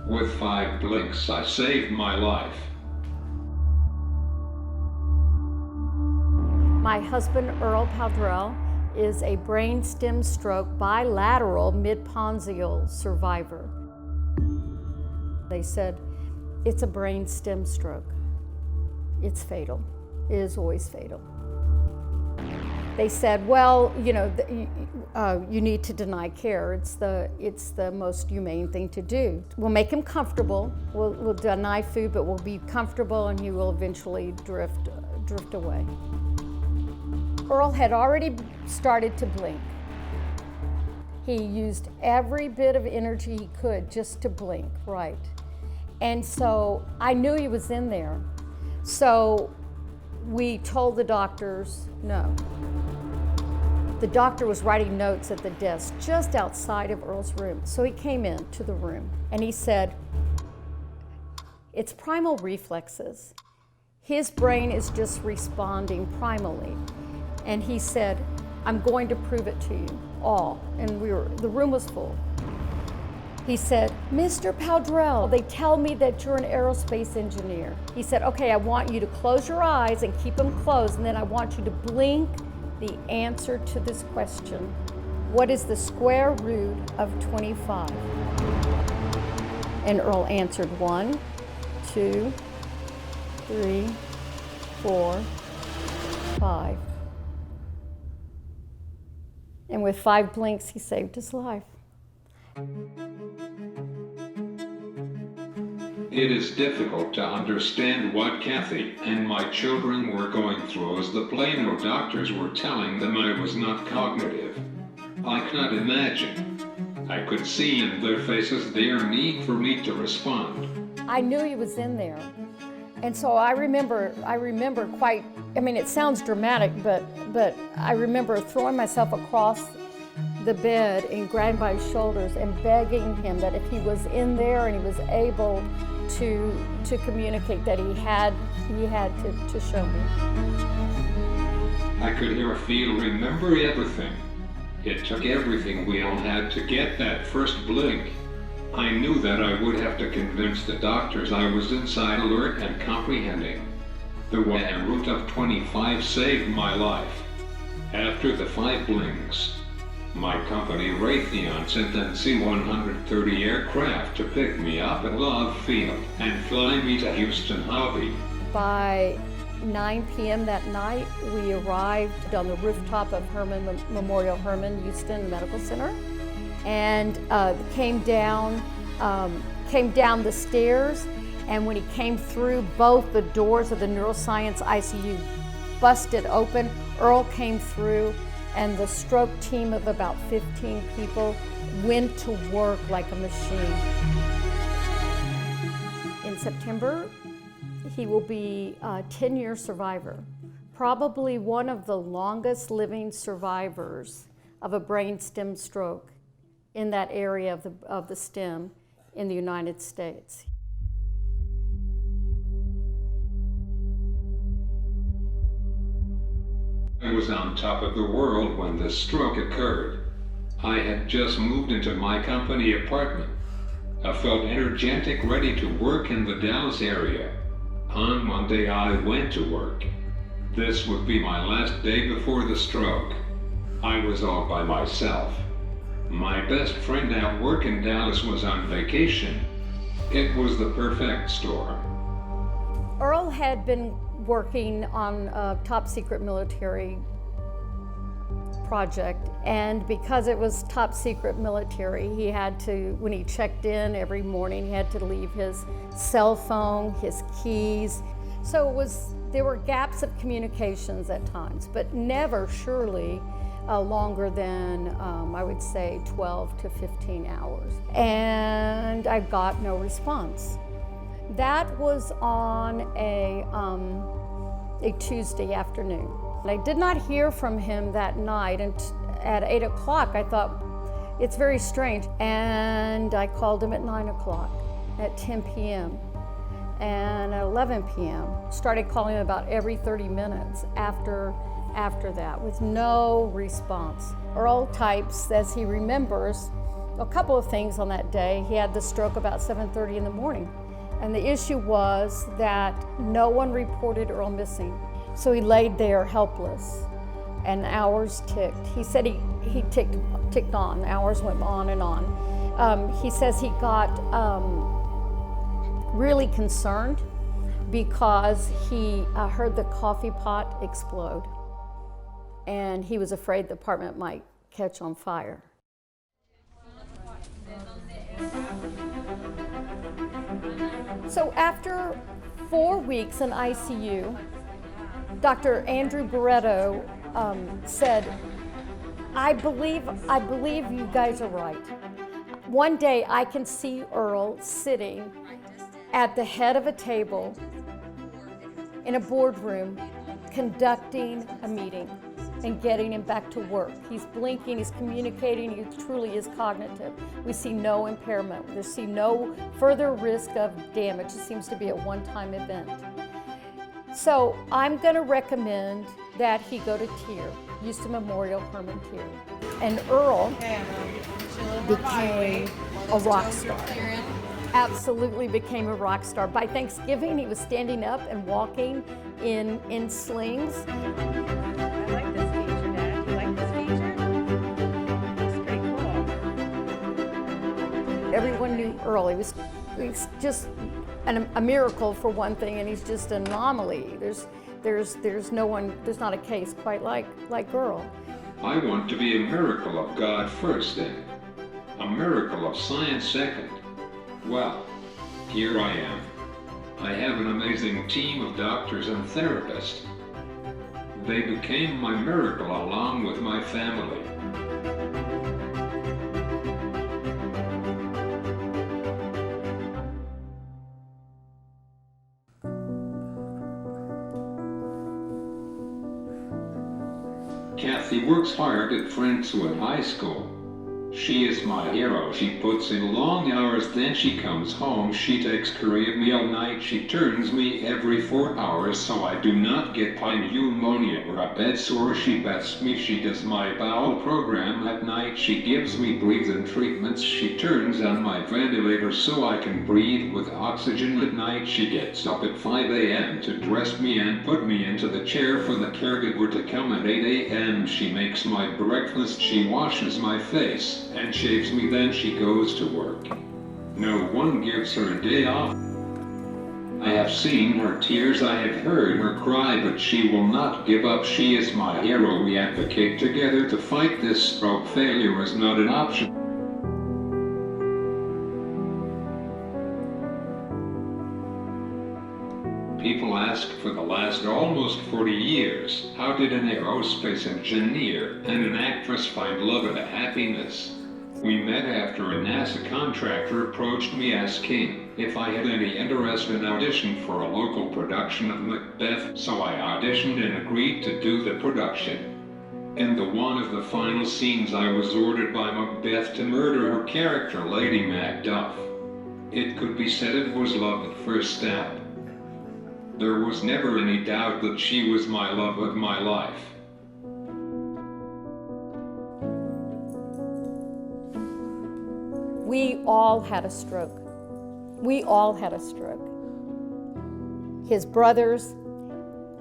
With 5 blinks, I saved my life. My husband, Earl Powdrell, is a brainstem stroke bilateral mid-pontial survivor. They said, it's a brainstem stroke. It's fatal. It is always fatal. They said, well, you know, you need to deny care. It's the most humane thing to do. We'll make him comfortable. We'll deny food, but we'll be comfortable, and he will eventually drift away. Earl had already started to blink. He used every bit of energy he could just to blink, right? And so I knew he was in there. So we told the doctors no. The doctor was writing notes at the desk just outside of Earl's room. So he came into the room and he said, it's primal reflexes. His brain is just responding primally. And he said, I'm going to prove it to you all. And the room was full. He said, Mr. Powdrell, they tell me that you're an aerospace engineer. He said, okay, I want you to close your eyes and keep them closed, and then I want you to blink the answer to this question. What is the square root of 25? And Earl answered 1, 2, 3, 4, 5. And with 5 blinks, he saved his life. It is difficult to understand what Kathy and my children were going through, as the Plano doctors were telling them I was not cognitive. I cannot imagine. I could see in their faces their need for me to respond. I knew he was in there. And so I remember quite, I mean, it sounds dramatic, but I remember throwing myself across the bed and grabbing by his shoulders and begging him that if he was in there and he was able to communicate, that he had to show me. I could hear, feel, remember everything. It took everything we all had to get that first blink. I knew that I would have to convince the doctors I was inside, alert and comprehending. The way and route of 25 saved my life. After the 5 blinks, my company Raytheon sent an C-130 aircraft to pick me up at Love Field and fly me to Houston Hobby. By 9 p.m. that night, we arrived on the rooftop of Memorial Hermann Houston Medical Center, and came down the stairs. And when he came through, both the doors of the neuroscience ICU busted open. Earl came through, and the stroke team of about 15 people went to work like a machine. In September, he will be a 10-year survivor, probably one of the longest living survivors of a brainstem stroke in that area of the stem in the United States. I was on top of the world when the stroke occurred. I had just moved into my company apartment. I felt energetic, ready to work in the Dallas area. On Monday, I went to work. This would be my last day before the stroke. I was all by myself. My best friend at work in Dallas was on vacation. It was the perfect storm. Earl had been working on a top secret military project, and because it was top secret military, he had to, when he checked in every morning, he had to leave his cell phone, his keys. So there were gaps of communications at times, but never surely longer than, I would say, 12 to 15 hours. And I got no response. That was on a Tuesday afternoon. I did not hear from him that night, and at 8 o'clock I thought, it's very strange. And I called him at 9 o'clock, at 10 p.m., and at 11 p.m. Started calling him about every 30 minutes after that, with no response. Earl types as he remembers A couple of things on that day. He had the stroke about 7:30 in the morning. And the issue was that no one reported Earl missing. So he laid there helpless, and hours ticked. He said he ticked on, hours went on and on. He says he got really concerned because he heard the coffee pot explode, and he was afraid the apartment might catch on fire. So after 4 weeks in ICU, Dr. Andrew Barretto said, I believe you guys are right. One day I can see Earl sitting at the head of a table in a boardroom conducting a meeting and getting him back to work. He's blinking, he's communicating, he truly is cognitive. We see no impairment. We see no further risk of damage. It seems to be a one-time event. So I'm gonna recommend that he go to TIER, Houston Memorial Herman TIER. And Earl became a rock star. Absolutely became a rock star. By Thanksgiving, he was standing up and walking in slings. I like this feature, Dad. You like this feature? It's pretty cool. Everyone knew Earl. He's just a miracle for one thing, and he's just an anomaly. There's no one, there's not a case quite like Earl. I want to be a miracle of God first then, a miracle of science second. Well, here I am. I have an amazing team of doctors and therapists. They became my miracle along with my family. Kathy works hard at Friendswood High School. She is my hero. She puts in long hours, then she comes home. She takes care of me all night. She turns me every 4 hours so I do not get pneumonia or a bed sore. She baths me. She does my bowel program at night. She gives me breathing treatments. She turns on my ventilator so I can breathe with oxygen at night. She gets up at 5 a.m. to dress me and put me into the chair for the caregiver to come at 8 a.m. She makes my breakfast. She washes my face and shaves me, then she goes to work. No one gives her a day off. I have seen her tears, I have heard her cry, but she will not give up. She is my hero. We advocate together to fight this stroke. Failure is not an option. People ask for the last almost 40 years, how did an aerospace engineer and an actress find love and happiness? We met after a NASA contractor approached me asking if I had any interest in audition for a local production of Macbeth, so I auditioned and agreed to do the production. In one of the final scenes I was ordered by Macbeth to murder her character, Lady Macduff. It could be said it was love at first stab. There was never any doubt that she was my love of my life. We all had a stroke. We all had a stroke. His brothers,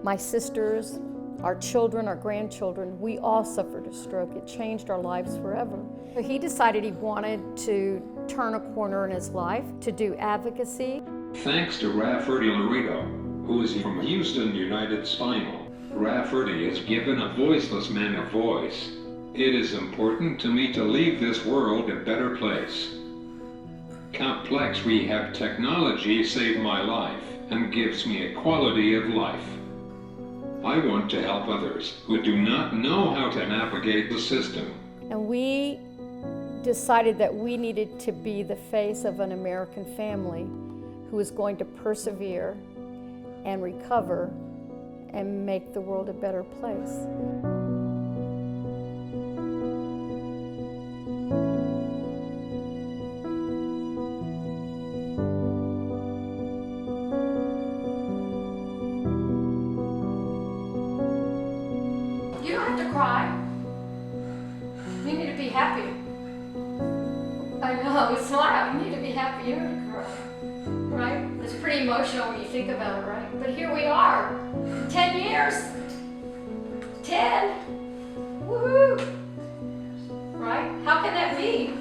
my sisters, our children, our grandchildren, we all suffered a stroke. It changed our lives forever. So he decided he wanted to turn a corner in his life, to do advocacy. Thanks to Rafferty Laredo, who is from Houston, United Spinal, Rafferty has given a voiceless man a voice. It is important to me to leave this world a better place. Complex rehab technology saved my life and gives me a quality of life. I want to help others who do not know how to navigate the system. And we decided that we needed to be the face of an American family who is going to persevere and recover and make the world a better place. You don't have to cry. You need to be happy. No, smile. You need to be happy. You don't have to cry. Right? It's pretty emotional when you think about it, right? But here we are. 10 years. 10. Woohoo! Right? How can that be?